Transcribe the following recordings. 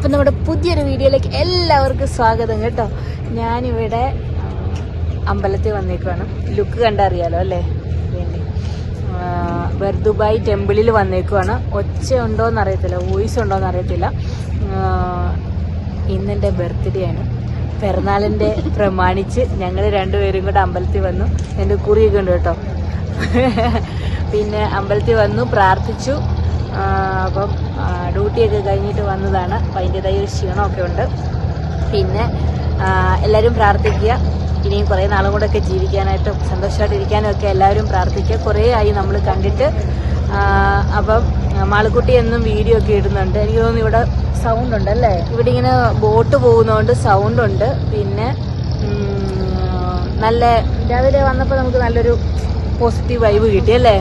അപ്പം നമ്മുടെ പുതിയൊരു വീഡിയോയിലേക്ക് എല്ലാവർക്കും സ്വാഗതം കേട്ടോ. ഞാനിവിടെ അമ്പലത്തിൽ വന്നേക്കുവാണ്. ലുക്ക് കണ്ടറിയാലോ അല്ലേ? ബർദുബായ് ടെമ്പിളിൽ വന്നേക്കുവാണ്. ഒച്ച ഉണ്ടോയെന്ന് അറിയത്തില്ല, വോയിസ് ഉണ്ടോയെന്ന് അറിയത്തില്ല. ഇന്നെൻ്റെ ബർത്ത്ഡേ ആണ്. പിറന്നാളിൻ്റെ പ്രമാണിച്ച് ഞങ്ങൾ രണ്ടുപേരും കൂടെ അമ്പലത്തിൽ വന്നു. എൻ്റെ കുറിയൊക്കെ ഉണ്ട് കേട്ടോ. പിന്നെ അമ്പലത്തിൽ വന്നു, പ്രാർത്ഥിച്ചു. അപ്പം ഡ്യൂട്ടിയൊക്കെ കഴിഞ്ഞിട്ട് വന്നതാണ്. അപ്പം അതിൻ്റെതായ ഒരു ക്ഷീണമൊക്കെ ഉണ്ട്. പിന്നെ എല്ലാവരും പ്രാർത്ഥിക്കുക. ഇനിയും കുറേ നാളും കൂടെ ഒക്കെ ജീവിക്കാനായിട്ടും സന്തോഷമായിട്ട് ഇരിക്കാനും ഒക്കെ എല്ലാവരും പ്രാർത്ഥിക്കുക. കുറേ ആയി നമ്മൾ കണ്ടിട്ട്. അപ്പം മാളുക്കുട്ടി എന്നും വീഡിയോ ഒക്കെ ഇടുന്നുണ്ട്. എനിക്ക് തോന്നുന്നു ഇവിടെ സൗണ്ട് ഉണ്ടല്ലേ, ഇവിടെ ഇങ്ങനെ ബോട്ട് പോകുന്നതുകൊണ്ട് സൗണ്ട് ഉണ്ട്. പിന്നെ നല്ല രാവിലെ വന്നപ്പോൾ നമുക്ക് നല്ലൊരു പോസിറ്റീവ് വൈബ് കിട്ടിയല്ലേ.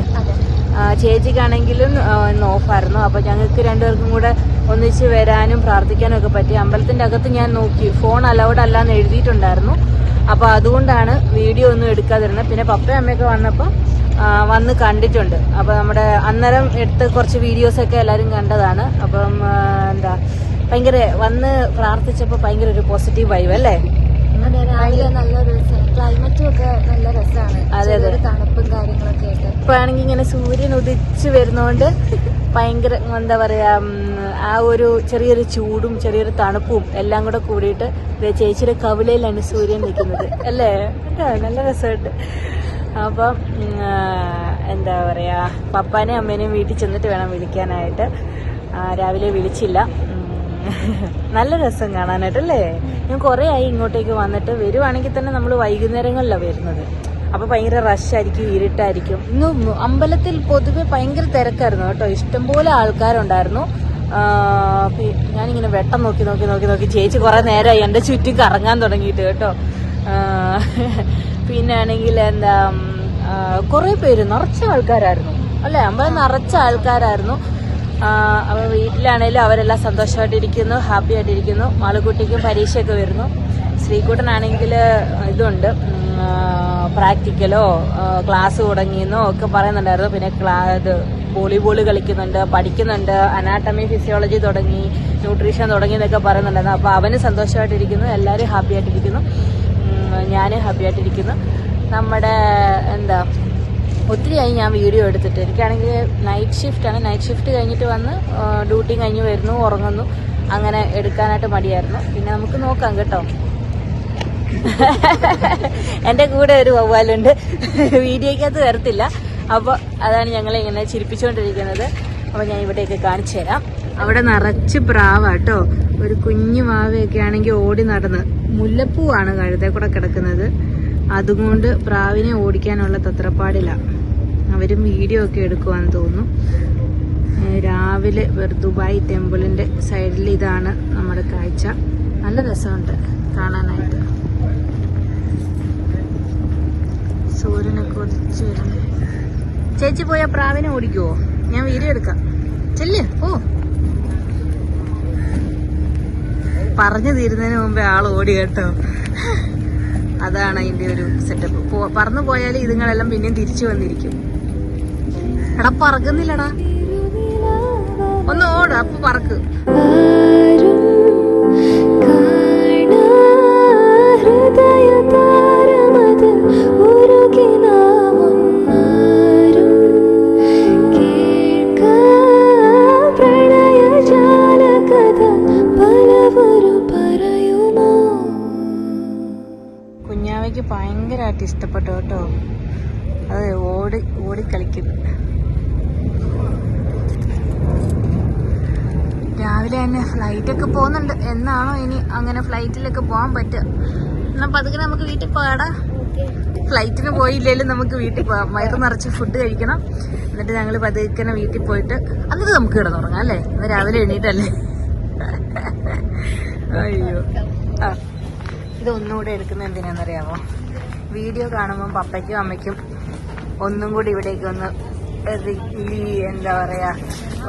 ചേച്ചിക്കാണെങ്കിലും ഇന്ന് ഓഫായിരുന്നു. അപ്പോൾ ഞങ്ങൾക്ക് രണ്ടുപേർക്കും കൂടെ ഒന്നിച്ച് വരാനും പ്രാർത്ഥിക്കാനും ഒക്കെ പറ്റി. അമ്പലത്തിൻ്റെ അകത്ത് ഞാൻ നോക്കി, ഫോൺ അലൗഡ് അല്ലാന്ന് എഴുതിയിട്ടുണ്ടായിരുന്നു. അപ്പോൾ അതുകൊണ്ടാണ് വീഡിയോ ഒന്നും എടുക്കാതിരുന്നത്. പിന്നെ പപ്പയും അമ്മയൊക്കെ വന്നപ്പോൾ വന്ന് കണ്ടിട്ടുണ്ട്. അപ്പോൾ നമ്മുടെ അന്നേരം എടുത്ത കുറച്ച് വീഡിയോസൊക്കെ എല്ലാവരും കണ്ടതാണ്. അപ്പം എന്താ ഭയങ്കര വന്ന് പ്രാർത്ഥിച്ചപ്പോൾ ഭയങ്കര ഒരു പോസിറ്റീവ് വൈബ് അല്ലേ? നല്ലൊരു ക്ലൈമറ്റും ഒക്കെ നല്ല രസമാണ്. അതെ അതെ, തണുപ്പും കാര്യങ്ങളൊക്കെ ആയിട്ട്. ഇപ്പോഴാണെങ്കിൽ ഇങ്ങനെ സൂര്യൻ ഉദിച്ച് വരുന്നതുകൊണ്ട് ഭയങ്കര എന്താ പറയാ, ആ ഒരു ചെറിയൊരു ചൂടും ചെറിയൊരു തണുപ്പും എല്ലാം കൂടെ കൂടിയിട്ട് ചേച്ചിയുടെ കവിളയിലാണ് സൂര്യൻ നിൽക്കുന്നത് അല്ലേ? നല്ല രസമായിട്ട്. അപ്പം എന്താ പറയാ, പപ്പാനെയും അമ്മേനെയും വീട്ടിൽ ചെന്നിട്ട് വേണം വിളിക്കാനായിട്ട്. രാവിലെ വിളിച്ചില്ല. നല്ല രസം കാണാനായിട്ടല്ലേ? ഞാൻ കുറേ ആയി ഇങ്ങോട്ടേക്ക് വന്നിട്ട്. വരുവാണെങ്കിൽ തന്നെ നമ്മൾ വൈകുന്നേരങ്ങളിലാണ് വരുന്നത്. അപ്പോൾ ഭയങ്കര റഷായിരിക്കും, ഇരുട്ടായിരിക്കും. ഇന്ന് അമ്പലത്തിൽ പൊതുവെ ഭയങ്കര തിരക്കായിരുന്നു കേട്ടോ. ഇഷ്ടംപോലെ ആൾക്കാരുണ്ടായിരുന്നു. ഞാനിങ്ങനെ വെട്ടം നോക്കി നോക്കി നോക്കി നോക്കി ചേച്ചി കുറേ നേരമായി എൻ്റെ ചുറ്റും കറങ്ങാൻ തുടങ്ങിയിട്ട് കേട്ടോ. പിന്നെ ആണെങ്കിൽ എന്താ കുറേ പേര്, നിറച്ച ആൾക്കാരായിരുന്നു അല്ലേ? അമ്പലം നിറച്ച ആൾക്കാരായിരുന്നു. അപ്പോൾ വീട്ടിലാണേലും അവരെല്ലാം സന്തോഷമായിട്ടിരിക്കുന്നു, ഹാപ്പി ആയിട്ടിരിക്കുന്നു. മാളുക്കുട്ടിക്കും പരീക്ഷയൊക്കെ വരുന്നു. ശ്രീകുട്ടനാണെങ്കിൽ ഇതുണ്ട്, പ്രാക്ടിക്കലോ ക്ലാസ് തുടങ്ങിയെന്നോ ഒക്കെ പറയുന്നുണ്ടായിരുന്നു. പിന്നെ ഇത് വോളിബോൾ കളിക്കുന്നുണ്ട്, പഠിക്കുന്നുണ്ട്, അനാട്ടമി ഫിസിയോളജി തുടങ്ങി, ന്യൂട്രീഷൻ തുടങ്ങി എന്നൊക്കെ പറയുന്നുണ്ടായിരുന്നു. അപ്പോൾ അവന് സന്തോഷമായിട്ടിരിക്കുന്നു, എല്ലാവരും ഹാപ്പി ആയിട്ടിരിക്കുന്നു, ഞാൻ ഹാപ്പി ആയിട്ടിരിക്കുന്നു. നമ്മുടെ എന്താ ഒത്തിരിയായി ഞാൻ വീഡിയോ എടുത്തിട്ട്. എനിക്കാണെങ്കിൽ നൈറ്റ് ഷിഫ്റ്റാണ്. നൈറ്റ് ഷിഫ്റ്റ് കഴിഞ്ഞിട്ട് വന്ന് ഡ്യൂട്ടി കഴിഞ്ഞ് വരുന്നു, ഉറങ്ങുന്നു. അങ്ങനെ എടുക്കാനായിട്ട് മടിയായിരുന്നു. പിന്നെ നമുക്ക് നോക്കാം കേട്ടോ. എൻ്റെ കൂടെ ഒരു വവ്വാലുണ്ട്, വീഡിയോക്കകത്ത് വരത്തില്ല. അപ്പോൾ അതാണ് ഞങ്ങളെ ഇങ്ങനെ ചിരിപ്പിച്ചുകൊണ്ടിരിക്കുന്നത്. അപ്പോൾ ഞാൻ ഇവിടെയൊക്കെ കാണിച്ചു തരാം. അവിടെ നിറച്ച് പ്രാവാട്ടോ. ഒരു കുഞ്ഞു മാവയൊക്കെ ആണെങ്കിൽ ഓടി നടന്ന്. മുല്ലപ്പൂവാണ് കഴുതേ കൂടെ കിടക്കുന്നത്. അതുകൊണ്ട് പ്രാവിനെ ഓടിക്കാനുള്ള തത്രപ്പാടില്ല. അവരും വീഡിയോ ഒക്കെ എടുക്കുവാന്ന് തോന്നുന്നു. രാവിലെ ബർദുബായ് ടെമ്പിളിന്റെ സൈഡിൽ ഇതാണ് നമ്മുടെ കാഴ്ച. നല്ല രസമുണ്ട് കാണാനായിട്ട്. സൂര്യനൊക്കെ ഉദിച്ച് വരുന്നു. ചേച്ചി പോയാൽ പ്രാവിനെ ഓടിക്കുവോ? ഞാൻ വീഡിയോ എടുക്കാം. ചെല്ല് ഓ. പറഞ്ഞു തീരുന്നതിന് മുമ്പേ ആൾ ഓടി കേട്ടോ. അതാണ് അതിന്റെ ഒരു സെറ്റപ്പ്. പറന്നു പോയാൽ ഇതുങ്ങളെല്ലാം പിന്നെയും തിരിച്ചു വന്നിരിക്കും. എടാ പറക്കുന്നില്ലടാ, ഒന്ന് ഓട്, അപ്പൊ പറക്ക്. കുഞ്ഞാവയ്ക്ക് ഭയങ്കരമായിട്ട് ഇഷ്ടപ്പെട്ടു കേട്ടോ. അത് ഓടിക്കളിക്കുന്നു. രാവിലെ തന്നെ ഫ്ലൈറ്റൊക്കെ പോകുന്നുണ്ട്. എന്നാണോ ഇനി അങ്ങനെ ഫ്ലൈറ്റിലൊക്കെ പോകാൻ പറ്റുക? എന്നാൽ പതുക്കെ നമുക്ക് വീട്ടിൽ പോകാടാ. ഫ്ലൈറ്റിന് പോയില്ലെങ്കിലും നമുക്ക് വീട്ടിൽ പോകാം. വയറ് നിറച്ച് ഫുഡ് കഴിക്കണം. എന്നിട്ട് ഞങ്ങൾ പതുക്കനെ വീട്ടിൽ പോയിട്ട് എന്നിട്ട് നമുക്ക് കിടന്നുറങ്ങാം അല്ലേ? രാവിലെ എണീറ്റല്ലേ. അയ്യോ. ഇതൊന്നുകൂടെ എടുക്കുന്നത് എന്തിനാണെന്നറിയാമോ? വീഡിയോ കാണുമ്പോൾ പപ്പയ്ക്കും അമ്മയ്ക്കും ഒന്നും കൂടി ഇവിടേക്ക് ഒന്ന് എന്താ പറയുക,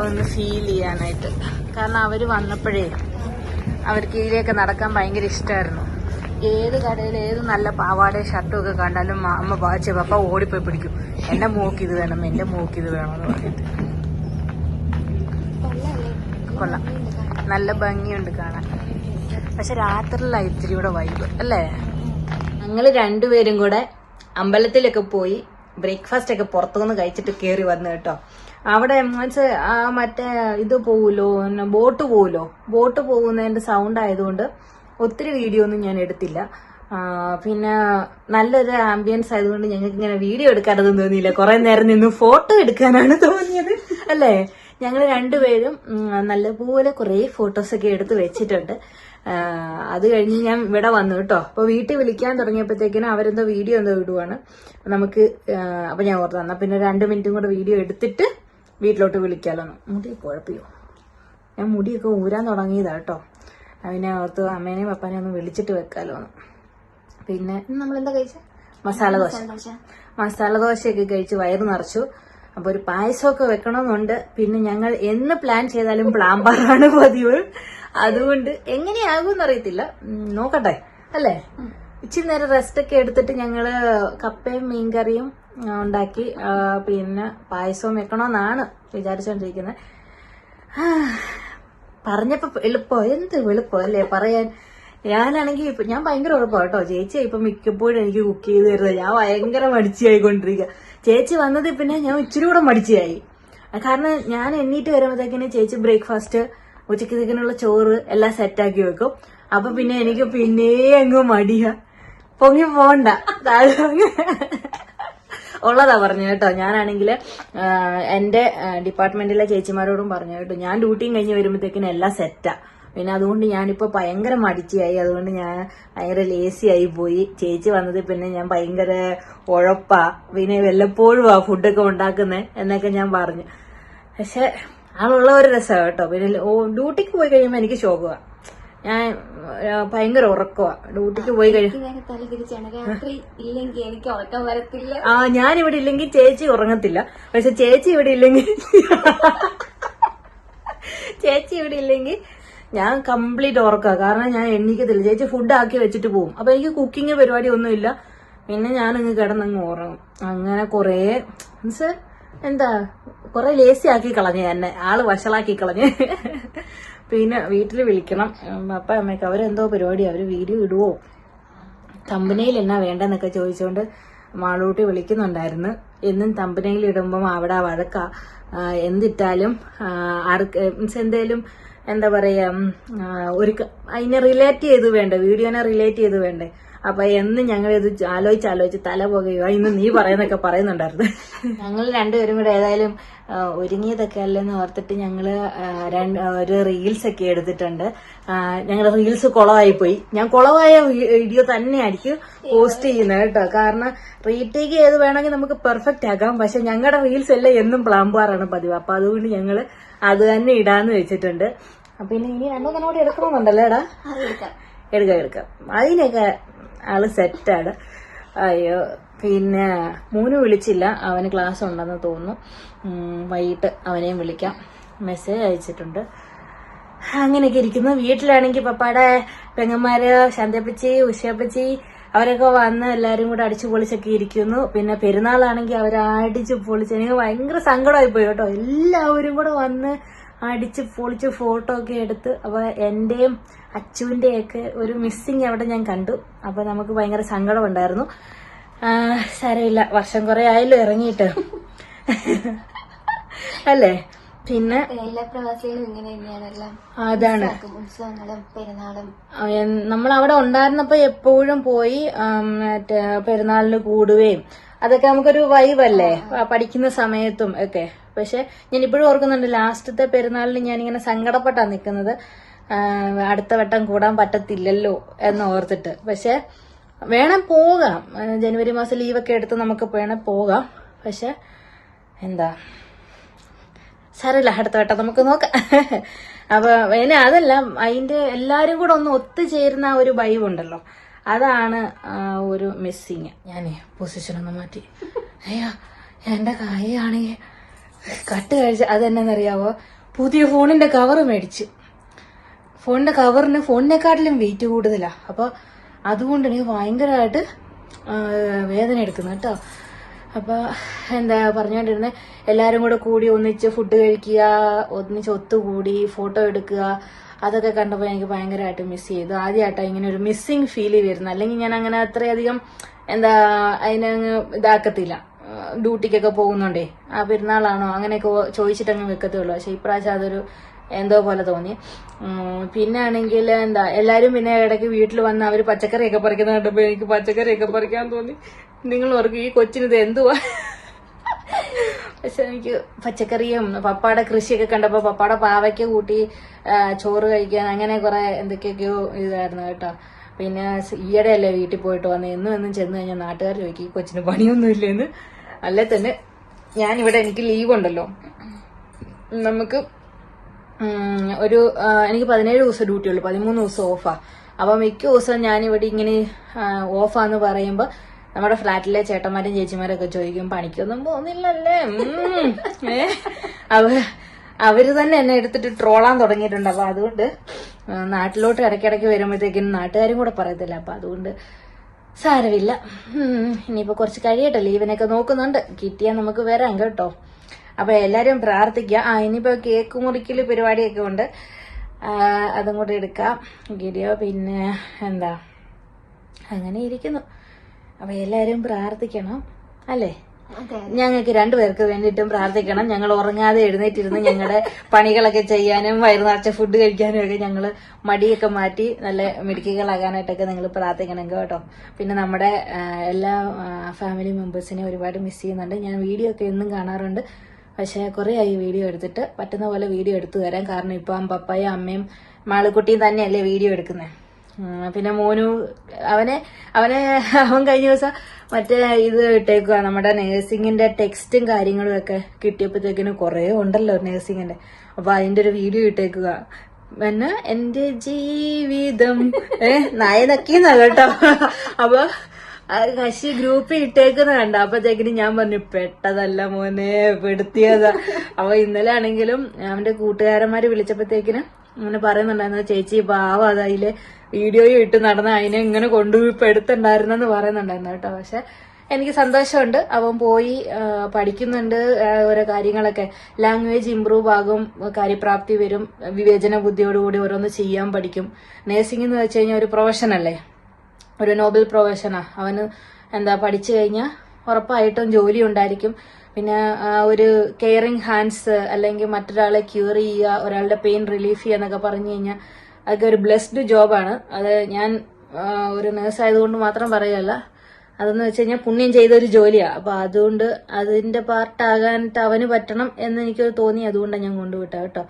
ഒന്ന് ഫീൽ ചെയ്യാനായിട്ട്. കാരണം അവർ വന്നപ്പോഴേ അവർക്ക് ഇതിലേക്ക് നടക്കാൻ ഭയങ്കര ഇഷ്ടമായിരുന്നു. ഏത് കടയിൽ ഏത് നല്ല പാവാടയും ഷർട്ടും ഒക്കെ കണ്ടാലും അമ്മ പപ്പ ഓടിപ്പോയി പിടിക്കും. എൻ്റെ മോക്ക് ഇത് വേണം, എൻ്റെ മോക്ക് ഇത് വേണമെന്ന് പറഞ്ഞിട്ട്. കൊള്ളാം. നല്ല ഭംഗിയുണ്ട് കാണാൻ. പക്ഷെ രാത്രിയിലാണ് ഇത്തിരി കൂടെ വൈബ് അല്ലേ? ഞങ്ങൾ രണ്ടുപേരും കൂടെ അമ്പലത്തിലൊക്കെ പോയി ബ്രേക്ക്ഫാസ്റ്റ് ഒക്കെ പുറത്തുനിന്ന് കഴിച്ചിട്ട് കയറി വന്നു കേട്ടോ. അവിടെ മീൻസ് മറ്റേ ഇത് പോവുമല്ലോ, ബോട്ട് പോവുമല്ലോ, ബോട്ട് പോകുന്നതിന്റെ സൗണ്ട് ആയതുകൊണ്ട് ഒത്തിരി വീഡിയോ ഒന്നും ഞാൻ എടുത്തില്ല. പിന്നെ നല്ലൊരു ആംബിയൻസ് ആയതുകൊണ്ട് ഞങ്ങൾക്ക് ഇങ്ങനെ വീഡിയോ എടുക്കാനൊന്നും തോന്നിയില്ല. കുറെ നേരം നിന്ന് ഫോട്ടോ എടുക്കാനാണ് തോന്നിയത് അല്ലേ? ഞങ്ങൾ രണ്ടുപേരും നല്ലപോലെ കുറെ ഫോട്ടോസൊക്കെ എടുത്ത് വെച്ചിട്ടുണ്ട്. അത് കഴിഞ്ഞ് ഞാൻ ഇവിടെ വന്നു കേട്ടോ. അപ്പൊ വീട്ടിൽ വിളിക്കാൻ തുടങ്ങിയപ്പോഴത്തേക്കിനും അവരെന്തോ വീഡിയോ എന്തോ ഇടുവാണ് നമുക്ക്. അപ്പൊ ഞാൻ ഓർത്തു തന്നാ പിന്നെ 2 മിനിറ്റും കൂടെ വീഡിയോ എടുത്തിട്ട് വീട്ടിലോട്ട് വിളിക്കാലോന്ന്. മുടി കുഴപ്പമോ? ഞാൻ മുടിയൊക്കെ ഊരാൻ തുടങ്ങിയതാ കേട്ടോ. അതിനെ ഓർത്ത് അമ്മേനെയും പപ്പാനെയും ഒന്ന് വിളിച്ചിട്ട് വെക്കാലോന്ന്. പിന്നെ നമ്മളെന്താ കഴിച്ച? മസാല ദോശയൊക്കെ കഴിച്ച് വയറ് നിറച്ചു. അപ്പൊ ഒരു പായസമൊക്കെ വെക്കണമെന്നുണ്ട്. പിന്നെ ഞങ്ങൾ എന്ന് പ്ലാൻ ചെയ്താലും പ്ലാമ്പാറാണ് പതിവ്. അതുകൊണ്ട് എങ്ങനെയാകുമെന്ന് അറിയത്തില്ല, നോക്കട്ടെ അല്ലേ? ഇച്ചിരി നേരം റെസ്റ്റ് ഒക്കെ എടുത്തിട്ട് ഞങ്ങള് കപ്പയും മീൻകറിയും ഉണ്ടാക്കി. പിന്നെ പായസവും വെക്കണമെന്നാണ് വിചാരിച്ചോണ്ടിരിക്കുന്നത്. പറഞ്ഞപ്പോ എളുപ്പോ, എന്ത് എളുപ്പോ അല്ലേ പറയാൻ. ഞാനാണെങ്കിൽ ഞാൻ ഭയങ്കര ഉറപ്പാണ് കേട്ടോ. ചേച്ചി ഇപ്പൊ മിക്കപ്പോഴും എനിക്ക് കുക്ക് ചെയ്ത് തരുന്നത്. ഞാൻ ഭയങ്കര മടിച്ചായിക്കൊണ്ടിരിക്കുക. ചേച്ചി വന്നതിൽ പിന്നെ ഞാൻ ഇച്ചിരി കൂടെ മടിച്ചായി. കാരണം ഞാൻ എണ്ണീറ്റ് വരുമ്പോഴത്തേക്കിന് ചേച്ചി ബ്രേക്ക്ഫാസ്റ്റ്, ഉച്ചക്കത്തേക്കിനുള്ള ചോറ് എല്ലാം സെറ്റാക്കി വെക്കും. അപ്പൊ പിന്നെ എനിക്ക് പിന്നെ അങ്ങ് മടിയാ, പൊങ്ങി പോണ്ട ഉള്ളതാ പറഞ്ഞു കേട്ടോ. ഞാനാണെങ്കിൽ എന്റെ ഡിപ്പാർട്ട്മെന്റിലെ ചേച്ചിമാരോടും പറഞ്ഞു കേട്ടോ, ഞാൻ ഡ്യൂട്ടിയും കഴിഞ്ഞ് വരുമ്പോഴത്തേക്കിനും എല്ലാം സെറ്റാ. പിന്നെ അതുകൊണ്ട് ഞാനിപ്പോ ഭയങ്കര മടിച്ചായി. അതുകൊണ്ട് ഞാൻ ഭയങ്കര ലേസി ആയി പോയി. ചേച്ചി വന്നത് പിന്നെ ഞാൻ ഭയങ്കര ഉഴപ്പാ, പിന്നെ വല്ലപ്പോഴും ആ ഫുഡൊക്കെ ഉണ്ടാക്കുന്നത് എന്നൊക്കെ ഞാൻ പറഞ്ഞു. പക്ഷെ ആളുള്ള ഒരു രസമാണ് കേട്ടോ. പിന്നെ ഡ്യൂട്ടിക്ക് പോയി കഴിയുമ്പോൾ എനിക്ക് ശോകമാ, ഞാൻ ഭയങ്കര ഉറക്കമാ. ഡ്യൂട്ടിക്ക് പോയി രാത്രി ഇല്ലെങ്കിൽ എനിക്ക് ഉറക്കം വരത്തില്ല. ഞാനിവിടെ ഇല്ലെങ്കിൽ ചേച്ചി ഉറങ്ങത്തില്ല. പക്ഷെ ചേച്ചി ഇവിടെ ഇല്ലെങ്കിൽ ഞാൻ കംപ്ലീറ്റ് ഉറക്കാം. കാരണം ഞാൻ എണ്ണിക്കത്തില്ല. ചേച്ചി ഫുഡ് ആക്കി വെച്ചിട്ട് പോകും. അപ്പൊ എനിക്ക് കുക്കിംഗ് പരിപാടി ഒന്നുമില്ല. പിന്നെ ഞാനങ്ങ് കിടന്നങ്ങ് ഉറങ്ങും. അങ്ങനെ കൊറേ മീൻസ് എന്താ കൊറേ ലേസി ആക്കി കളഞ്ഞു എന്നെ, ആള് വഷളാക്കി കളഞ്ഞ്. പിന്നെ വീട്ടിൽ വിളിക്കണം അപ്പ അമ്മയ്ക്ക്. അവരെന്തോ പരിപാടി, അവര് വീഡിയോ ഇടുവോ, തമ്പനയിൽ എന്നാ വേണ്ടെന്നൊക്കെ ചോദിച്ചുകൊണ്ട് മാളൂട്ടി വിളിക്കുന്നുണ്ടായിരുന്നു. എന്നും തമ്പനയിൽ ഇടുമ്പം അവിടെ വഴക്കാ. എന്തിട്ടാലും ആർക്ക് മീൻസ് എന്തേലും എന്താ പറയാ, അതിനെ റിലേറ്റ് ചെയ്ത് വേണ്ടേ, വീഡിയോനെ റിലേറ്റ് ചെയ്ത് വേണ്ടേ. അപ്പൊ എന്നും ഞങ്ങൾ ഇത് ആലോചിച്ച് തല പോകുകയോ ഇന്ന് നീ പറയുന്നൊക്കെ പറയുന്നുണ്ടായിരുന്നു. ഞങ്ങൾ രണ്ടുപേരും കൂടെ ഏതായാലും ഒരുങ്ങിയതൊക്കെ അല്ലെന്ന് ഓർത്തിട്ട് ഞങ്ങള് ഒരു റീൽസ് ഒക്കെ എടുത്തിട്ടുണ്ട്. ഞങ്ങളുടെ റീൽസ് കുളമായി പോയി. ഞാൻ കുളമായ വീഡിയോ തന്നെ ആയിരിക്കും പോസ്റ്റ് ചെയ്യുന്നത് കേട്ടോ. കാരണം റീടേക്ക് ചെയ്ത് വേണമെങ്കിൽ നമുക്ക് പെർഫെക്റ്റ് ആക്കാം. പക്ഷെ ഞങ്ങളുടെ റീൽസ് എല്ലാം എന്നും പ്ലാമ്പാറാണ് പതിവ്. അപ്പൊ അതുകൊണ്ട് ഞങ്ങള് അത് തന്നെ ഇടാന്ന് വെച്ചിട്ടുണ്ട്. പിന്നെ ഇനി രണ്ടും കൂടെ എടുക്കണമെന്നുണ്ടല്ലോ എടാ. എടുക്കാം. അതിനൊക്കെ ആള് സെറ്റാണ്. അയ്യോ, പിന്നെ മൂന്ന് വിളിച്ചില്ല, അവന് ക്ലാസ് ഉണ്ടെന്ന് തോന്നുന്നു. വൈകിട്ട് അവനെയും വിളിക്കാം, മെസ്സേജ് അയച്ചിട്ടുണ്ട്. അങ്ങനെയൊക്കെ ഇരിക്കുന്നു. വീട്ടിലാണെങ്കിൽ പപ്പാടെ പെങ്ങന്മാര് ശാന്തപ്പച്ചി, ഉഷയപ്പച്ചി അവരൊക്കെ വന്ന് എല്ലാരും കൂടെ അടിച്ചു പൊളിച്ചൊക്കെ ഇരിക്കുന്നു. പിന്നെ പെരുന്നാളാണെങ്കിൽ അവരടിച്ചു പൊളിച്ച് എനിക്ക് ഭയങ്കര സങ്കടമായി പോയി കേട്ടോ. എല്ലാവരും കൂടെ വന്ന് അടിച്ച് പൊളിച്ച് ഫോട്ടോ ഒക്കെ എടുത്ത്. അപ്പൊ എന്റെയും അച്ചുവിന്റെയും ഒക്കെ ഒരു മിസ്സിങ് അവിടെ ഞാൻ കണ്ടു. അപ്പൊ നമുക്ക് ഭയങ്കര സങ്കടം ഉണ്ടായിരുന്നു. സാരമില്ല, വർഷം കുറെ ആയല്ലോ ഇറങ്ങിയിട്ട് അല്ലേ. പിന്നെ എല്ലാ പ്രവാസികളും ഇങ്ങനെ തന്നെയാണല്ലോ. അതാണ് ഉത്സവങ്ങളും പെരുന്നാളും. നമ്മൾ അവിടെ ഉണ്ടായിരുന്നപ്പോ എപ്പോഴും പോയി മറ്റേ പെരുന്നാളിന് കൂടുകയും അതൊക്കെ നമുക്കൊരു വൈബല്ലേ പഠിക്കുന്ന സമയത്തും ഒക്കെ. പക്ഷെ ഞാൻ ഇപ്പോഴും ഓർക്കുന്നുണ്ട്, ലാസ്റ്റത്തെ പെരുന്നാളിന് ഞാനിങ്ങനെ സങ്കടപ്പെട്ടാ നിൽക്കുന്നത്, അടുത്ത വട്ടം കൂടാൻ പറ്റത്തില്ലല്ലോ എന്ന് ഓർത്തിട്ട്. പക്ഷെ വേണം പോകാം, ജനുവരി മാസം ലീവൊക്കെ എടുത്ത് നമുക്ക് വേണം പോകാം. പക്ഷെ എന്താ സാരമില്ല, അടുത്ത വട്ടം നമുക്ക് നോക്കാം. അപ്പൊ പിന്നെ അതല്ല, അതിന്റെ എല്ലാരും കൂടെ ഒന്ന് ഒത്തുചേരുന്ന ഒരു വൈബ് ഉണ്ടല്ലോ, അതാണ് ഒരു മിസ്സിങ്. ഞാനേ പൊസിഷൻ ഒന്ന് മാറ്റി. അയ്യോ, എന്റെ കൈയാണെങ്കിൽ കട്ട് കഴിച്ച്. അതെന്നറിയാവോ, പുതിയ ഫോണിന്റെ കവർ മേടിച്ചു. ഫോണിന്റെ കവറിന് ഫോണിനെക്കാട്ടിലും വെയിറ്റ് കൂടുതലാ. അപ്പൊ അതുകൊണ്ട് എനിക്ക് ഭയങ്കരമായിട്ട് വേദന എടുക്കുന്നു കേട്ടോ. അപ്പൊ എന്താ പറഞ്ഞോണ്ടിരുന്നത്, എല്ലാരും കൂടെ കൂടി ഒന്നിച്ച് ഫുഡ് കഴിക്കുക, ഒന്നിച്ച് ഒത്തുകൂടി ഫോട്ടോ എടുക്കുക, അതൊക്കെ കണ്ടപ്പോൾ എനിക്ക് ഭയങ്കരമായിട്ട് മിസ് ചെയ്തു. ആദ്യമായിട്ടാണ് ഇങ്ങനെ ഒരു മിസ്സിങ് ഫീൽ വരുന്നത്. അല്ലെങ്കിൽ ഞാൻ അങ്ങനെ അത്രയധികം അതിനങ്ങ് ഇതാക്കത്തില്ല. ഡ്യൂട്ടിക്കൊക്കെ പോകുന്നുണ്ടേ ആ പെരുന്നാളാണോ അങ്ങനെയൊക്കെ ചോദിച്ചിട്ടങ്ങ് വെക്കത്തുള്ളൂ. പക്ഷെ ഇപ്രാവശ്യം അതൊരു എന്തോ പോലെ തോന്നി. പിന്നെ ആണെങ്കിൽ എല്ലാരും പിന്നെ ഇടയ്ക്ക് വീട്ടിൽ വന്ന് അവര് പച്ചക്കറിയൊക്കെ പറിക്കുന്ന കണ്ടപ്പോ എനിക്ക് പച്ചക്കറിയൊക്കെ പറിക്കാൻ തോന്നി. നിങ്ങൾ ഓർക്കും ഈ കൊച്ചിനിത് എന്തുവാ. പക്ഷെ എനിക്ക് പച്ചക്കറിയും പപ്പാടെ കൃഷിയൊക്കെ കണ്ടപ്പോ പപ്പാടെ പാവയ്ക്ക കൂട്ടി ചോറ് കഴിക്കാൻ അങ്ങനെ കുറെ എന്തൊക്കെയൊക്കെയോ ഇതായിരുന്നു കേട്ടോ. പിന്നെ ഈയിടെയല്ലേ വീട്ടിൽ പോയിട്ട് വന്ന് എന്നും ചെന്ന് കഴിഞ്ഞാൽ നാട്ടുകാർ ചോദിക്കും ഈ കൊച്ചിന് പണിയൊന്നുമില്ലെന്ന്. അല്ലേ തന്നെ ഞാനിവിടെ എനിക്ക് ലീവ് ഉണ്ടല്ലോ, നമുക്ക് എനിക്ക് 17 ദിവസം ഡ്യൂട്ടി ഉള്ളു, 13 ദിവസം ഓഫാ. അപ്പൊ മിക്ക ദിവസം ഞാനിവിടെ ഇങ്ങനെ ഓഫാന്ന് പറയുമ്പോ നമ്മുടെ ഫ്ലാറ്റിലെ ചേട്ടന്മാരും ചേച്ചിമാരൊക്കെ ചോദിക്കും പണിക്കൊന്നും പോകുന്നില്ലല്ലേ. അവര് തന്നെ എന്നെ എടുത്തിട്ട് ട്രോളാൻ തുടങ്ങിയിട്ടുണ്ട്. അപ്പൊ അതുകൊണ്ട് നാട്ടിലോട്ട് ഇടയ്ക്കിടയ്ക്ക് വരുമ്പോഴത്തേക്കും നാട്ടുകാരും കൂടെ പറയത്തില്ല. അപ്പൊ അതുകൊണ്ട് സാരമില്ല. ഇനിയിപ്പോ കുറച്ച് കഴിയട്ടെ, ലീവിനൊക്കെ നോക്കുന്നുണ്ട്, കിട്ടിയാൽ നമുക്ക് വരാം കേട്ടോ. അപ്പൊ എല്ലാരും പ്രാർത്ഥിക്കുക. ഇനിയിപ്പോ കേക്ക് മുറിക്കല് പരിപാടിയൊക്കെ ഉണ്ട്, അതും കൂടെ എടുക്കാം വീഡിയോ. പിന്നെ അങ്ങനെ ഇരിക്കുന്നു. അപ്പൊ എല്ലാരും പ്രാർത്ഥിക്കണം അല്ലേ. ഞങ്ങൾക്ക് 2 പേർക്ക് വേണ്ടിയിട്ടും പ്രാർത്ഥിക്കണം. ഞങ്ങൾ ഉറങ്ങാതെ എഴുന്നേറ്റിരുന്ന് ഞങ്ങളുടെ പണികളൊക്കെ ചെയ്യാനും വയറു നിറച്ച ഫുഡ് കഴിക്കാനും ഒക്കെ ഞങ്ങൾ മടിയൊക്കെ മാറ്റി നല്ല മിടുക്കികളാകാനായിട്ടൊക്കെ നിങ്ങൾ പ്രാർത്ഥിക്കണം കേട്ടോ. പിന്നെ നമ്മുടെ എല്ലാ ഫാമിലി മെമ്പേഴ്സിനെ ഒരുപാട് മിസ് ചെയ്യുന്നുണ്ട്. ഞാൻ വീഡിയോ ഒക്കെ എന്നും കാണാറുണ്ട്, പക്ഷെ കുറെ ആയി വീഡിയോ എടുത്തിട്ട്. പറ്റുന്ന പോലെ വീഡിയോ എടുത്തു തരാം. കാരണം ഇപ്പം പപ്പായും അമ്മയും മാളുക്കുട്ടിയും തന്നെയല്ലേ വീഡിയോ എടുക്കുന്നത്. പിന്നെ മോനു അവൻ കഴിഞ്ഞ ദിവസം മറ്റേ ഇത് ഇട്ടേക്കുക, നമ്മുടെ നേഴ്സിംഗിന്റെ ടെക്സ്റ്റും കാര്യങ്ങളും ഒക്കെ കിട്ടിയപ്പോഴത്തേക്കിനും കുറെ ഉണ്ടല്ലോ നേഴ്സിംഗിന്റെ. അപ്പൊ അതിന്റെ ഒരു വീഡിയോ ഇട്ടേക്കുക. പിന്നെ എന്റെ ജീവിതം നായനക്കീന്നാ കേട്ടോ. അപ്പൊ കശി ഗ്രൂപ്പിൽ ഇട്ടേക്കുന്ന കണ്ട. അപ്പത്തേക്കിനും ഞാൻ പറഞ്ഞു പെട്ടതല്ല മോനെ, പെടുത്തിയതാ. അപ്പൊ ഇന്നലെ ആണെങ്കിലും അവന്റെ കൂട്ടുകാരന്മാര് വിളിച്ചപ്പോഴത്തേക്കിനും അങ്ങനെ പറയുന്നുണ്ടായിരുന്നു, ചേച്ചി പാവം അതിലെ വീഡിയോയും ഇട്ട് നടന്ന അതിനെ ഇങ്ങനെ കൊണ്ടുപോയി പെടുത്തുണ്ടായിരുന്നെന്ന് പറയുന്നുണ്ടായിരുന്നു കേട്ടോ. പക്ഷെ എനിക്ക് സന്തോഷമുണ്ട്, അവൻ പോയി പഠിക്കുന്നുണ്ട്. ഓരോ കാര്യങ്ങളൊക്കെ ലാംഗ്വേജ് ഇമ്പ്രൂവ് ആകും, കാര്യപ്രാപ്തി വരും, വിവേചന ബുദ്ധിയോടുകൂടി ഓരോന്ന് ചെയ്യാൻ പഠിക്കും. നേഴ്സിംഗ് എന്ന് വെച്ച് കഴിഞ്ഞാൽ ഒരു പ്രൊഫഷനല്ലേ, ഒരു നോബൽ പ്രൊഫഷനാ. അവന് പഠിച്ചു കഴിഞ്ഞാൽ ഉറപ്പായിട്ടും ജോലി ഉണ്ടായിരിക്കും. പിന്നെ ഒരു കെയറിങ് ഹാൻഡ്സ്, അല്ലെങ്കിൽ മറ്റൊരാളെ ക്യൂർ ചെയ്യുക, ഒരാളുടെ പെയിൻ റിലീഫ് ചെയ്യുക എന്നൊക്കെ പറഞ്ഞു കഴിഞ്ഞാൽ അതൊക്കെ ഒരു ബ്ലെസ്ഡ് ജോബാണ്. അത് ഞാൻ ഒരു നേഴ്സ് ആയതുകൊണ്ട് മാത്രം പറയല്ല, അതെന്ന് വെച്ച് കഴിഞ്ഞാൽ പുണ്യം ചെയ്ത ഒരു ജോലിയാണ്. അപ്പൊ അതുകൊണ്ട് അതിന്റെ പാർട്ടാകാനായിട്ട് അവന് പറ്റണം എന്ന് എനിക്ക് തോന്നി. അതുകൊണ്ടാണ് ഞാൻ കൊണ്ടുവിട്ട കേട്ടോ.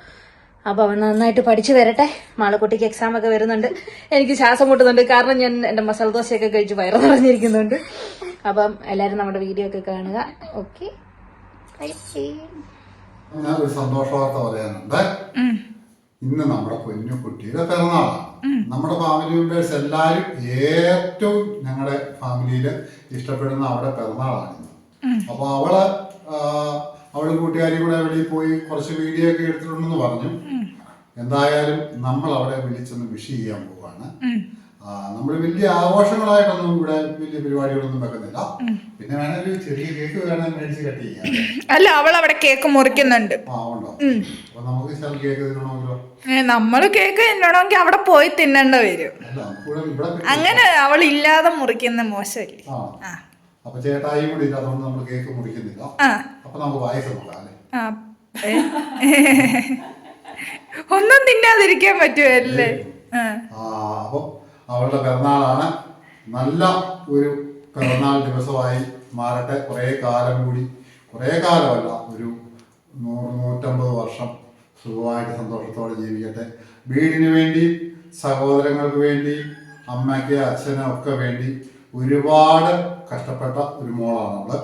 അപ്പൊ അവൻ നന്നായിട്ട് പഠിച്ചു വരട്ടെ. മാളക്കുട്ടിക്ക് എക്സാം ഒക്കെ വരുന്നുണ്ട്. എനിക്ക് ശ്വാസം മുട്ടുന്നുണ്ട്, കാരണം ഞാൻ എന്റെ മസാല ദോശയൊക്കെ കഴിച്ച് വയറ് നിറഞ്ഞിരിക്കുന്നുണ്ട്. അപ്പം എല്ലാരും നമ്മുടെ വീഡിയോ ഒക്കെ കാണുക. ഓക്കെ, ഞാൻ ഒരു സന്തോഷ വാർത്ത പറയാനുണ്ട്. ഇന്ന് നമ്മുടെ കുഞ്ഞു കുട്ടിയുടെ പിറന്നാളാണ്. നമ്മുടെ ഫാമിലി മെമ്പേഴ്സ് എല്ലാവരും ഏറ്റവും ഞങ്ങളുടെ ഫാമിലിയില് ഇഷ്ടപ്പെടുന്ന അവളുടെ പിറന്നാളാണ് ഇന്ന്. അപ്പൊ അവള് കൂട്ടുകാരി കൂടെ വെളിയിൽ പോയി കുറച്ച് വീഡിയോ ഒക്കെ എടുത്തിട്ടുണ്ടെന്ന് പറഞ്ഞു. എന്തായാലും നമ്മൾ അവിടെ വിളിച്ചൊന്ന് വിഷ് ചെയ്യാൻ പോവാണ്. നമ്മൾ വലിയ ആഘോഷങ്ങളായിട്ടൊന്നും ഇവിടെ വലിയ പരിപാടികളൊന്നും വെക്കുന്നില്ല. പിന്നെ വേണമെങ്കിൽ ചെറിയ കേക്ക് വേണമെങ്കിൽ മേടിച്ച് കട്ട് ചെയ്യാം. അല്ല, അവൾ അവിടെ കേക്ക് മുറിക്കുന്നുണ്ട്. ഉണ്ടോ? അപ്പൊ നമുക്ക് ചില കേക്ക് തിന്നണമെങ്കിലോ? നമ്മള് കേക്ക് തിന്നണമെങ്കിൽ അവിടെ പോയി തിന്നേണ്ട വരും. അങ്ങനെ അവൾ ഇല്ലാതെ മുറിക്കുന്ന മോശമല്ലേ. അപ്പൊ ചേട്ടായി കൂടി ഇല്ല, അതുകൊണ്ട് നമ്മൾ കേക്ക് മുറിക്കുന്നില്ല. അപ്പൊ നമുക്ക് പായസം നോക്കാം അല്ലേ? ഒന്നും തിന്നാതിരിക്കാൻ പറ്റുമല്ലേ? അപ്പൊ അവളുടെ പിറന്നാളാണ്. നല്ല ഒരു പിറന്നാൾ ദിവസമായി മാറട്ടെ. കുറേ കാലമല്ല, ഒരു 100-150 വർഷം സുഖമായിട്ട് സന്തോഷത്തോടെ ജീവിക്കട്ടെ. വീടിന് വേണ്ടി, സഹോദരങ്ങൾക്ക് വേണ്ടി, അമ്മയ്ക്ക് അച്ഛനും ഒക്കെ വേണ്ടി ഒരുപാട് കഷ്ടപ്പെട്ട ഒരു മോളാണ് അവള്.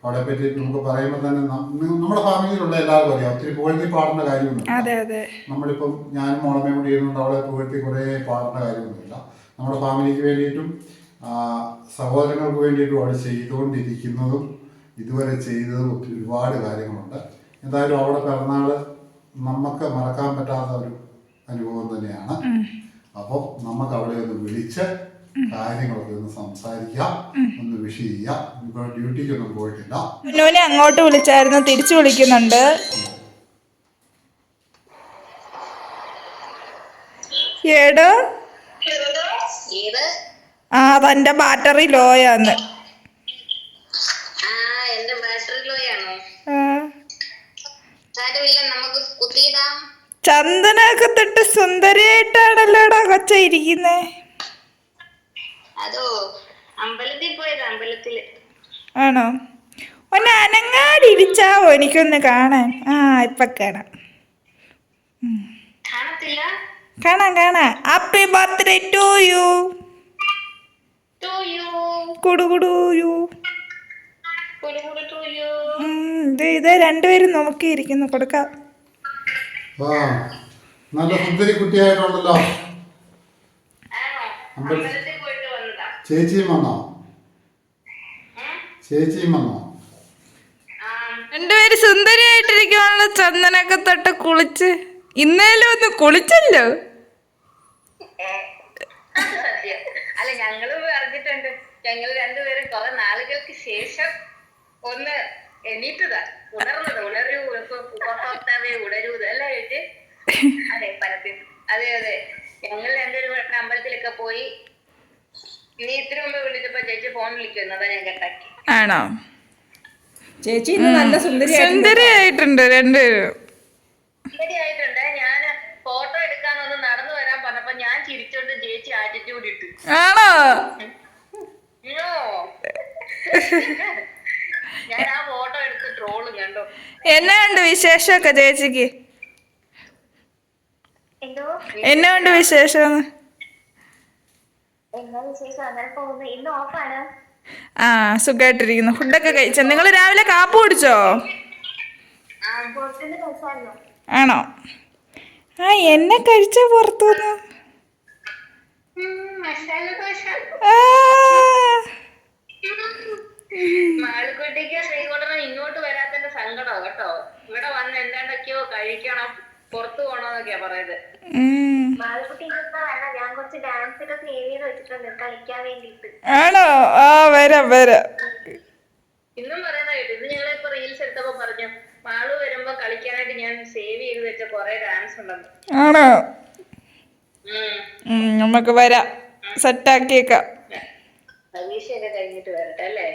അവളെ പറ്റി നമുക്ക് പറയുമ്പോൾ തന്നെ നമ്മുടെ ഫാമിലിയിലുള്ള എല്ലാവർക്കും അറിയാം. ഒത്തിരി പുകഴ്ത്തി പാടേണ്ട കാര്യമൊന്നുമില്ല. നമ്മളിപ്പം ഞാനും മോളമ്മയും കൂടി ഇരുന്നുകൊണ്ട് അവളെ പുകഴ്ത്തി കുറേ പാടേണ്ട കാര്യമൊന്നുമില്ല. നമ്മുടെ ഫാമിലിക്ക് വേണ്ടിയിട്ടും സഹോദരങ്ങൾക്ക് വേണ്ടിയിട്ടും അവൾ ചെയ്തുകൊണ്ടിരിക്കുന്നതും ഇതുവരെ ചെയ്തതും ഒരുപാട് കാര്യങ്ങളുണ്ട്. എന്തായാലും അവളുടെ പിറന്നാള് നമുക്ക് മറക്കാൻ പറ്റാത്ത ഒരു അനുഭവം തന്നെയാണ്. അപ്പോൾ നമുക്ക് അവളെ ഒന്ന് വിളിച്ച് കാര്യങ്ങളൊക്കെ ഒന്ന് സംസാരിക്കാം, ഒന്ന് വിഷ് ചെയ്യാം. ഇപ്പൊ ഡ്യൂട്ടിക്കൊന്നും പോയിട്ടില്ല. മുന്നൂനെ അങ്ങോട്ട് വിളിച്ചായിരുന്നു, തിരിച്ചു വിളിക്കുന്നുണ്ട്. എടോ ഏത്? ആ തന്റെ ബാറ്ററി ലോയാന്ന്. എന്റെ ബാറ്ററി ലോയാണോ? ആ, സാരമില്ല, നമുക്ക് കുത്തിയിടാം. ചന്ദനൊക്കെ തൊട്ട് സുന്ദരിയായിട്ടാണല്ലോടാ കൊച്ച ഇരിക്കുന്നേ. അതോ അമ്പലത്തിൽ പോയത്, അമ്പലത്തില്. ആണോ? ഒന്ന് അനങ്ങാടിരിച്ചാവോ എനിക്കൊന്ന് കാണാൻ? ആ ഇപ്പൊ കാണാം. കാണത്തില്ല. കാണാം കാണാം. Happy birthday to you. കുടുകുടു യു. ഇത് രണ്ടുപേരും നോക്കിയിരിക്കുന്നു. കൊടുക്കാം. ആ നല്ല സുന്ദരി കുട്ടിയായിട്ടുണ്ടല്ലോ. അമ്പലത്തിൽ പോയിട്ട് വന്നതാ. ചേച്ചിയും വന്നോ? ചേച്ചിയും വന്നോ? രണ്ടുപേര് സുന്ദരിയായിട്ടിരിക്കുവാണല്ലോ. ചന്ദനൊക്കെ തൊട്ട് കുളിച്ച്. ഇന്നേലും ഒന്ന് കുളിച്ചല്ലോ. സത്യം. അല്ല, ഞങ്ങളും അറിഞ്ഞിട്ടുണ്ട്. ഞങ്ങൾ രണ്ടുപേരും കുറെ നാളുകൾക്ക് ശേഷം ഒന്ന് എണീറ്റതാ. ഉണരൂ ഉപഭോക്താവേ ഉണരൂത് അല്ലേ ചേച്ചി? അതെ പരത്തിൽ. അതെ അതെ, ഞങ്ങൾ രണ്ടുപേരും അമ്പലത്തിലൊക്കെ പോയി. നീ ഇത്തിരി മുമ്പ് വിളിച്ചപ്പോ ചേച്ചി ഫോൺ വിളിക്കുന്നതാ, ഞാൻ കേട്ടാക്കി. ആണോ? ചേച്ചി ഇന്ന് നല്ല സുന്ദരിയായിട്ടുണ്ട് രണ്ടുപേരും. ശരിയായിട്ടുണ്ട്. ഞാൻ ഫോട്ടോ എടുക്കാനൊന്ന് നടന്നു വരാൻ പറഞ്ഞപ്പോ ഞാൻ ചിരിച്ചോണ്ട് ചേച്ചി ആറ്റിറ്റ്യൂഡ് ഇട്ടു. ആണോ? ഞാൻ ആ ഫോട്ടോ എടുത്ത് ട്രോളും കണ്ടോ. എന്നാ ഉണ്ട് വിശേഷമൊക്കെ ചേച്ചിക്ക്? എന്തോ എന്നാ ഉണ്ട് വിശേഷം? എന്നാ വിശേഷം? അങ്ങനെ പോകുന്നു. ഇന്ന് ഓഫാണ്. ആ സുഖമായിട്ടിരിക്കുന്നു. ഫുഡൊക്കെ കഴിച്ചോ? നിങ്ങൾ രാവിലെ കാപ്പി കുടിച്ചോ? പുറത്തുനിന്ന് കഴിച്ചായിരുന്നു. ആണോ? ആ എന്നെ കഴിച്ച പുറത്തുനിന്ന്. മസാല ദോശ. മാളുക്കുട്ടിക്ക് ശ്രീകുട്ടനും ഇങ്ങോട്ട് വരാത്തതിന്റെ സങ്കടം കേട്ടോ. ഇവിടെ വന്ന് എന്താണ്ടൊക്കെയോ കഴിക്കണം, പുറത്തു പോണോന്നൊക്കെയാ പറയുന്നത്. മാളുക്കുട്ടി ഞാൻ കുറച്ച് ഡാൻസ് ഒക്കെ സേവ് ചെയ്ത് വെച്ചിട്ടുണ്ട് കളിക്കാൻ വേണ്ടിട്ട്. ആണോ? ആ വരാം വരാം. ഇന്നും പറയുന്ന കേട്ടു. ഇന്ന് ഞങ്ങളിപ്പോ റീൽസ് എടുത്തപ്പോ പറഞ്ഞു, മാളു വരുമ്പോ കളിക്കാനായിട്ട് ഞാൻ സേവ് ചെയ്ത് വെച്ച കൊറേ ഡാൻസ് ഉണ്ടെന്ന്. ആണോ? നമുക്ക് വരാം, സെറ്റാക്കിയേക്കാം. പരീക്ഷയൊക്കെ കഴിഞ്ഞിട്ട് വരട്ടെ അല്ലേ?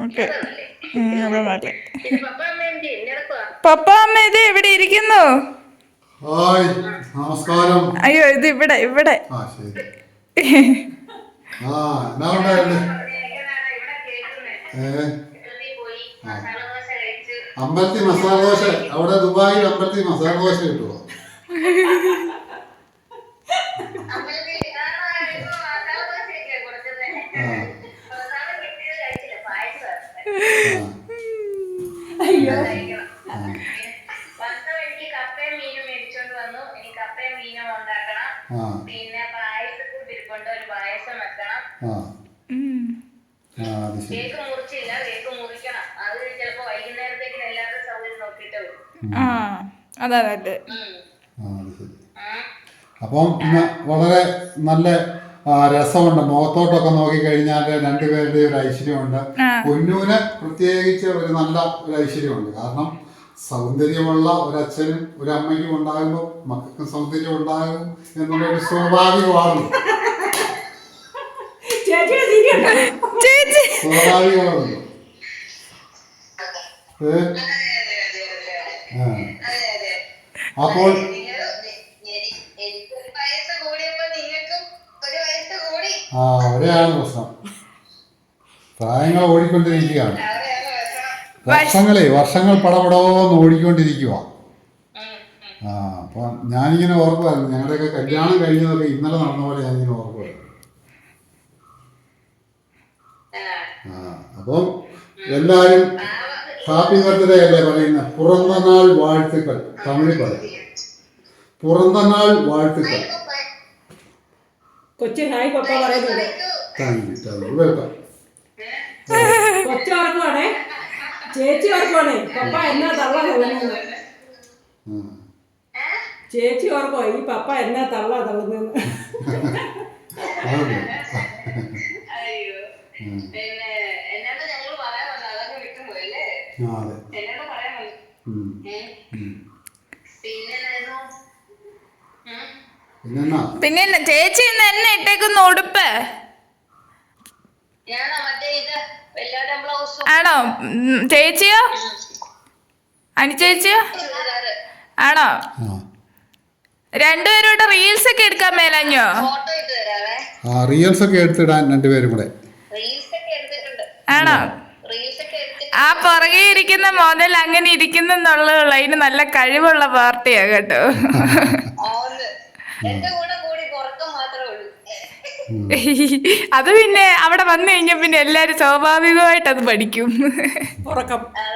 ഓക്കെ. പപ്പ അമ്മ എന്ത് എന്നെടുക്കുക? പപ്പ അമ്മ ഇത് ഇവിടെ ഇരിക്കുന്നു. ഹായ് നമസ്കാരം. അയ്യോ ഇത് ഇവിടെ ഇവിടെ. ആ ശരി. ആ എന്നാ ഉണ്ടായിരുന്നു? അമ്പലത്തിൽ മസാല ദോശ. അവിടെ ദുബായിൽ അമ്പലത്തിൽ മസാല ദോശ കിട്ടുമോ? പിന്നെ പായസം കൂട്ടിരിപ്പുണ്ട്, ഒരു പായസം വെക്കണം. കേക്ക് മുറിച്ചില്ല, കേക്ക് മുറിക്കണം. അത് ചിലപ്പോ വൈകുന്നേരത്തേക്ക് എല്ലാവരുടെ സൗകര്യം നോക്കിയിട്ട് വരും. അതാ നല്ലത്. അപ്പം ഇന്ന് വളരെ നല്ല രസമുണ്ട്. മുഖത്തോട്ടൊക്കെ നോക്കിക്കഴിഞ്ഞാൽ രണ്ടുപേരുടെ ഒരു ഐശ്വര്യമുണ്ട്. പൊന്നൂന് പ്രത്യേകിച്ച് ഒരു നല്ല ഒരു ഐശ്വര്യമുണ്ട്. കാരണം സൗന്ദര്യമുള്ള ഒരച്ഛനും ഒരു അമ്മയ്ക്കും ഉണ്ടാകുമ്പോൾ മക്കൾക്കും സൗന്ദര്യം ഉണ്ടാകും എന്നുള്ളൊരു സ്വാഭാവികമാണ്. സ്വാഭാവികമാണല്ലോ. അപ്പോൾ ഒരെയാണ് പ്രശ്നം. പ്രായങ്ങൾ ഓടിക്കൊണ്ടിരിക്കുകയാണ്. വർഷങ്ങൾ പടപടോന്ന് ഓടിക്കൊണ്ടിരിക്കുക. അപ്പം ഞാനിങ്ങനെ ഓർക്കുമായിരുന്നു, ഞങ്ങളുടെയൊക്കെ കല്യാണം കഴിഞ്ഞതൊക്കെ ഇന്നലെ നടന്ന പോലെ ഞാനിങ്ങനെ ഓർക്കുമായിരുന്നു. അപ്പം എല്ലാവരും ഹാപ്പി ബർത്ത്ഡേ അല്ലേ പറയുന്നത്? പിറന്നനാൾ വാഴ്ത്തുക്കൾ തമിഴിൽ പറയും. പിറന്നനാൾ വാഴ്ത്തുക്കൾ. കൊച്ചു ഹായ് പപ്പ പറയുന്നുണ്ട്. Thank you welcome. കൊച്ചോർക്കുവാണേ, ചേച്ചി ഓർക്കുവാണേ പപ്പ എന്നാ തള്ള തള്ളുന്നത്. ചേച്ചി ഓർക്കോ ഈ പപ്പ എന്നാ തള്ള തള്ളുന്നത്. പിന്നെ പിന്നെന്നാ പിന്നെ ചേച്ചി ഇന്ന് എന്നെ ഇട്ടേക്കുന്ന ഉടുപ്പ് ഞാനാ മറ്റേ ഇത് വെല്ലാടം ബ്ലൗസും ആണോ? ചേച്ചിയോ? അനു ചേച്ചിയോ? ചുരിദാറ് ആണോ? ആ രണ്ടുപേരോട്ട് റീൽസ് ഒക്കെ എടുക്കാൻ മേലഞ്ഞോ? ഫോട്ടോ ഇട്ട് തരാവേ. റീൽസ് ഒക്കെ എടുത്തിടാൻ രണ്ടുപേരും കൂടെ. റീൽസ് ഒക്കെ എടുത്തിട്ടുണ്ട്. ആണോ? റീൽസ് ഒക്കെ എടുത്തിട്ട് ആ പുറകെ ഇരിക്കുന്ന മോഡൽ അങ്ങനെ ഇരിക്കുന്നുള്ളൂ. അതിന് നല്ല കഴിവുള്ള പാർട്ടിയാ കേട്ടോ. ആന്ന്. എന്റെ കൂടെ കൂടി പുറക്കം മാത്രമേ ഉള്ളൂ. അത് പിന്നെ അവിടെ വന്നു കഴിഞ്ഞാൽ പിന്നെ എല്ലാരും സ്വാഭാവികമായിട്ട് അത് പഠിക്കും. ഉറക്കം അതെ